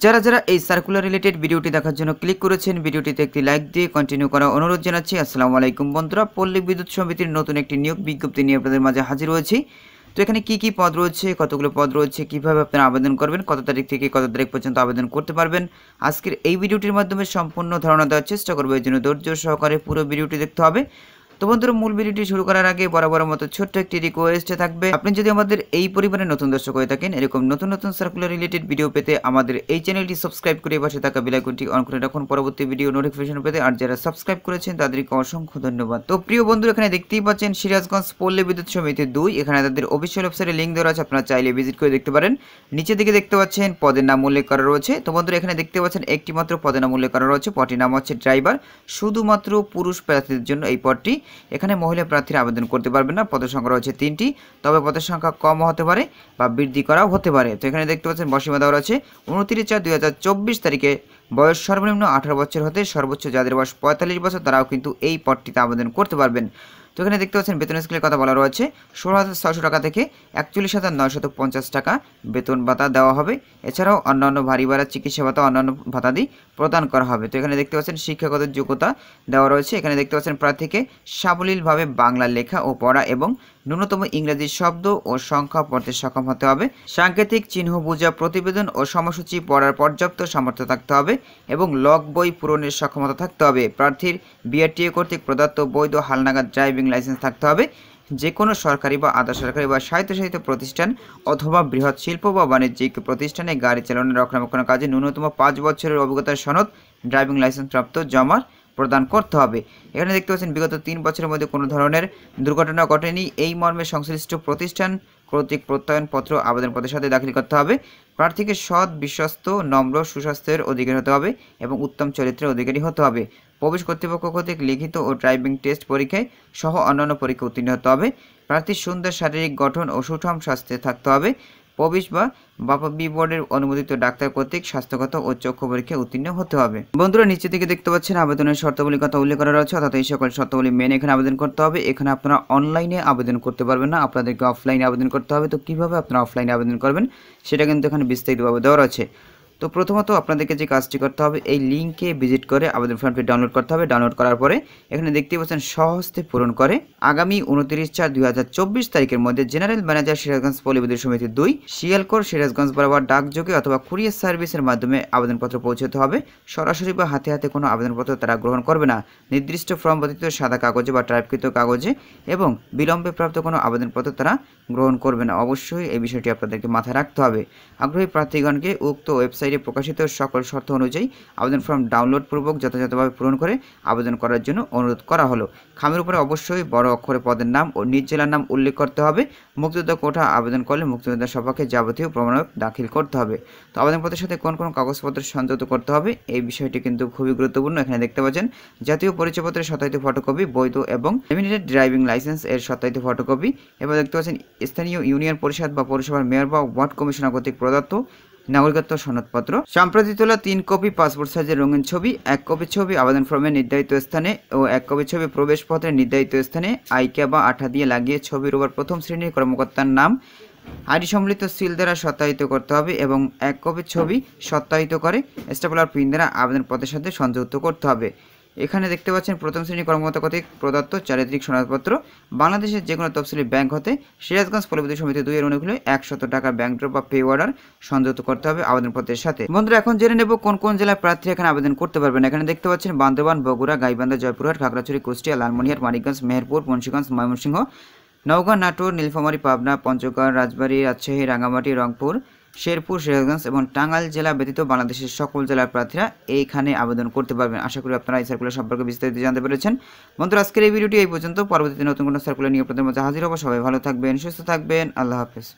যারা যারা এই সার্কুলার রিলেটেড ভিডিওটি দেখার জন্য ক্লিক করেছেন ভিডিওটিতে একটি লাইক দিয়ে কন্টিনিউ করার অনুরোধ জানাচ্ছি। আসসালামু আলাইকুম বন্ধুরা, পল্লী বিদ্যুৎ সমিতির নতুন একটি নিয়োগ বিজ্ঞপ্তি নিয়ে আপনাদের মাঝে হাজির হয়েছি। তো এখানে কি কি পদ রয়েছে, কতগুলো পদ রয়েছে, কিভাবে আপনারা আবেদন করবেন, কত তারিখ থেকে কত তারিখ পর্যন্ত আবেদন করতে পারবেন, আজকের এই ভিডিওটির মাধ্যমে সম্পূর্ণ ধারণা দেওয়ার চেষ্টা করবো। এর জন্য ধৈর্য সহকারে পুরো ভিডিওটি দেখতে হবে। তো বন্ধুরা, মূল ভিডিওটি শুরু করার আগে বরাবর মতো ছোট্ট একটি রিকোয়েস্ট থাকবে, আপনি যদি আমাদের এই পরিবারের নতুন দর্শক হয়ে থাকেন, এরকম নতুন নতুন সার্কুলার রিলেটেড ভিডিও পেতে আমাদের এই চ্যানেলটি সাবস্ক্রাইব করে পাশে থাকা বেল আইকনটি অন করে রাখুন পরবর্তী ভিডিও নোটিফিকেশন পেতে। আর যারা সাবস্ক্রাইব করেছেন তাদেরকে অসংখ্য ধন্যবাদ। তো প্রিয় বন্ধুরা, এখানে দেখতেই পাচ্ছেন সিরাজগঞ্জ পল্লী বিদ্যুৎ সমিতি 2, এখানে তাদের অফিসিয়াল ওয়েবসাইটে লিঙ্ক দেওয়া আছে, আপনারা চাইলে ভিজিট করে দেখতে পারেন। নিচের দিকে দেখতে পাচ্ছেন পদের নাম উল্লেখ করা রয়েছে। তো বন্ধুরা, এখানে দেখতে পাচ্ছেন একটি মাত্র পদের নাম উল্লেখ করা রয়েছে, পদটির নাম হচ্ছে ড্রাইভার। শুধুমাত্র পুরুষ প্রার্থীদের জন্য এই পদটি। এখানে মহিলা প্রার্থীরা আবেদন করতে পারবেন না। পদের সংখ্যা রয়েছে 3টি, তবে পদের সংখ্যা কম হতে পারে বা বৃদ্ধি করাও হতে পারে। তো এখানে দেখতে পাচ্ছেন বয়সীমা দেওয়া আছে 29/4/2024 তারিখে বয়স সর্বনিম্ন 18 বছর হতে সর্বোচ্চ যাদের বয়স 45 বছর তারাও কিন্তু এই পদটিতে আবেদন করতে পারবেন। তো এখানে দেখতে পাচ্ছেন বেতন স্কেলের কথা বলা রয়েছে 16,600 টাকা থেকে 41,950 টাকা বেতন ভাতা দেওয়া হবে। এছাড়াও অন্যান্য ভারী ভাড়া, চিকিৎসা ভাতা, অন্যান্য ভাতাদি প্রদান করা হবে। তো এখানে দেখতে পাচ্ছেন শিক্ষাগত যোগ্যতা দেওয়া রয়েছে। এখানে দেখতে পাচ্ছেন প্রার্থীকে সাবলীলভাবে বাংলা লেখা ও পড়া এবং ন্যূনতম ইংরেজি শব্দ ও সংখ্যা পড়তে সক্ষম হতে হবে। সাংকেতিক চিহ্ন বোঝা, প্রতিবেদন ও সময়সূচি পড়ার পর্যাপ্ত সামর্থ্য থাকতে হবে এবং লগ বই পূরণের সক্ষমতা থাকতে হবে। প্রার্থীর বিআরটিএ কর্তৃক প্রদত্ত বৈধ হালনাগাদ ড্রাইভিং লাইসেন্স থাকতে হবে। যে কোনো সরকারি বা আধা সরকারি বা স্বায়ত্তশাসিত প্রতিষ্ঠান অথবা বৃহৎ শিল্প বা বাণিজ্যিক প্রতিষ্ঠানে গাড়ি চালানোর রক্ষণাবেক্ষণ কাজে ন্যূনতম 5 বছরের অভিজ্ঞতার সনদ ড্রাইভিং লাইসেন্স প্রাপ্ত জমা প্রদান করতে হবে। এখানে দেখতে পাচ্ছেন বিগত 3 বছরের মধ্যে কোনো ধরনের দুর্ঘটনা ঘটেনি এই মর্মে সংশ্লিষ্ট প্রতিষ্ঠান কর্তৃক প্রত্যয়নপত্র আবেদনপত্রের সাথে দাখিল করতে হবে। প্রার্থীকে সৎ, বিশ্বস্ত, নম্র, সুস্বাস্থ্যের অধিকারী হতে হবে এবং উত্তম চরিত্রের অধিকারী হতে হবে। প্রবেশ কর্তৃপক্ষ কর্তৃক লিখিত ও ড্রাইভিং টেস্ট পরীক্ষায় সহ অন্যান্য পরীক্ষা উত্তীর্ণ হতে হবে। প্রার্থীর সুন্দর শারীরিক গঠন ও সুঠাম স্বাস্থ্যে থাকতে হবে। প্রবেশ বা বাপাবি বোর্ডের অনুমোদিত ডাক্তার কর্তৃক স্বাস্থ্যগত ও চক্ষু পরীক্ষায় উত্তীর্ণ হতে হবে। বন্ধুরা, নিচে থেকে দেখতে পাচ্ছেন আবেদনের শর্তাবলীর কথা উল্লেখ করা রয়েছে, অর্থাৎ এই সকল শর্তাবলী মেনে এখানে আবেদন করতে হবে। এখানে আপনারা অনলাইনে আবেদন করতে পারবেন না, আপনাদেরকে অফলাইনে আবেদন করতে হবে। তো কিভাবে আপনারা অফলাইনে আবেদন করবেন সেটা কিন্তু এখানে বিস্তারিতভাবে দেওয়া রয়েছে। তো প্রথমত আপনাদেরকে যে কাজটি করতে হবে, এই লিঙ্কে ভিজিট করে আবেদন ফর্মটি ডাউনলোড করতে হবে। ডাউনলোড করার পরে এখানে দেখতে পাচ্ছেন স্বহস্তে পূরণ করে আগামী 29/4/2024 তারিখের মধ্যে জেনারেল ম্যানেজার সিরাজগঞ্জ পল্লী বিদ্যুৎ সমিতি 2, শিয়ালকোর, সিরাজগঞ্জ বরাবর ডাকযোগে অথবা কুরিয়ার সার্ভিসের মাধ্যমে আবেদনপত্র পৌঁছাতে হবে। সরাসরি বা হাতে হাতে কোনো আবেদনপত্র তারা গ্রহণ করবে না। নির্দিষ্ট ফর্ম ব্যতীত সাদা কাগজে বা টাইপকৃত কাগজে এবং বিলম্বে প্রাপ্ত কোনো আবেদনপত্র তারা গ্রহণ করবে না। অবশ্যই এই বিষয়টি আপনাদেরকে মাথায় রাখতে হবে। আগ্রহী প্রার্থীগণকে উক্ত ওয়েবসাইটে প্রকাশিত সকল শর্ত অনুযায়ী আবেদন ফর্ম ডাউনলোড পূর্বক যথাযথভাবে পূরণ করে আবেদন করার জন্য অনুরোধ করা হলো। খামের উপরে অবশ্যই বড় অক্ষরে পদের নাম ও নিজ জেলার নাম উল্লেখ করতে হবে। মুক্তিযোদ্ধা কোটা আবেদন করলে মুক্তিযোদ্ধার সপক্ষে যাবতীয় প্রমাণপত্র দাখিল করতে হবে। তো আবেদনপত্রের সাথে কোন কোন কাগজপত্র সংযুক্ত করতে হবে এই বিষয়টি কিন্তু খুবই গুরুত্বপূর্ণ। এখানে দেখতে পাচ্ছেন জাতীয় পরিচয়পত্রের সত্যায়িত ফটোকপি, বৈধ এবং লেমিনেটেড ড্রাইভিং লাইসেন্স এর সত্যায়িত ফটোকপি, এবার দেখতে পাচ্ছেন স্থানীয় ইউনিয়ন পরিষদ বা পৌরসভার মেয়র বা ওয়ার্ড কমিশনার কর্তৃক প্রদত্ত নাগরিকত্ব সনদপত্র, সাম্প্রতিক তোলা 3 কপি পাসপোর্ট সাইজের রঙিন ছবি, 1 কপি ছবি আবেদন ফর্মের নির্ধারিত স্থানে ও 1 কপি ছবি প্রবেশপত্রের নির্ধারিত স্থানে আইকা বা আঠা দিয়ে লাগিয়ে ছবির উপর প্রথম শ্রেণীর কর্মকর্তার নাম আইডি সম্মিলিত সিল দ্বারা সত্যায়িত করতে হবে এবং 1 কপি ছবি সত্যায়িত করে স্টেপলার পিন দ্বারা আবেদনপত্রের সাথে সংযুক্ত করতে হবে। এখানে দেখতে পাচ্ছেন প্রথম শ্রেণী কর্মকর্তা কর্তৃক প্রদত্ত চারিত্রিক সনদপত্র, বাংলাদেশের যে কোনো তফসিলি ব্যাংক হতে সিরাজগঞ্জ পল্লী বিদ্যুৎ সমিতি 2 এর অনুকূলে 100 টাকার ব্যাংক ড্রপ বা পে অর্ডার সংযুক্ত করতে হবে আবেদনপত্রের সাথে। বন্ধুরা, এখন জেনে নেব কোন কোন জেলার প্রার্থী এখানে আবেদন করতে পারবেন। এখানে দেখতে পাচ্ছেন বান্দরবান, বগুড়া, গাইবান্ধা, জয়পুরহাট, খাগড়াছড়ি, কুষ্টিয়া, লালমনিরহাট, মানিকগঞ্জ, মেহেরপুর, মুন্সিগঞ্জ, ময়মনসিংহ, নওগাঁ, নাটোর, নীলফামারী, পাবনা, পঞ্চগড়, রাজবাড়ী, রাজশাহী, রাঙ্গামাটি, রংপুর, শেরপুর, সিরাজগঞ্জ এবং টাঙ্গাইল জেলা ব্যতীত বাংলাদেশের সকল জেলার প্রার্থীরা এইখানে আবেদন করতে পারবেন। আশা করি আপনারা এই সার্কুলার সম্পর্কে বিস্তারিত জানতে পেরেছেন। বন্ধুরা, আজকের এই ভিডিওটি এই পর্যন্ত। পরবর্তীতে নতুন কোনো সার্কুলার নিয়ে আপনাদের মধ্যে হাজির হবো। সবাই ভালো থাকবেন, সুস্থ থাকবেন। আল্লাহ হাফেজ।